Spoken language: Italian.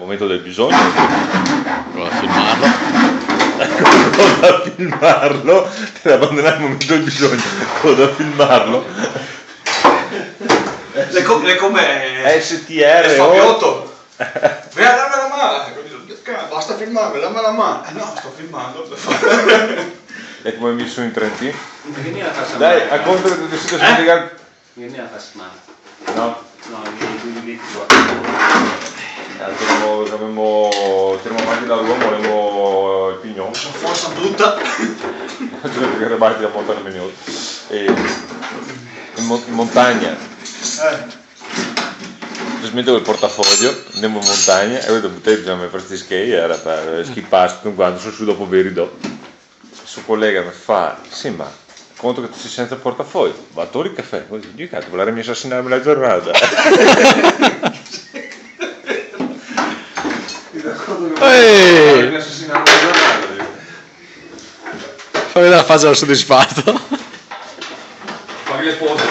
momento del bisogno. Prova a filmarlo. Cosa da filmarlo? Per abbandonare il momento del bisogno. Cosa da filmarlo? Le com'è? STR. Fabiotto. Vai a darmi la mano. Basta filmarmi, dammi la mano. No, sto filmando. E come mi sono in 3T? Vieni a casa. Dai, a conto che ti siete spiegare. Vieni a casa mano. No? No, vieni lì qua. Tiriamo avanti dall'uomo, volevo il pignon. Forza tutta. Perché rebatti da montare il pignon. In montagna. Smetto il portafoglio, andiamo in montagna e vedo botteggio mi frastischei, era per schippare tutto quanto, sono su dopo Beridò. Il suo collega mi fa, sì ma conto che tu sei senza portafoglio, va a torri il caffè, così, io cazzo, volermi assassinarmi la giornata. Ehi, Assassinarmi la giornata. fammi vedere la faccia del soddisfatto. Fagli le pose.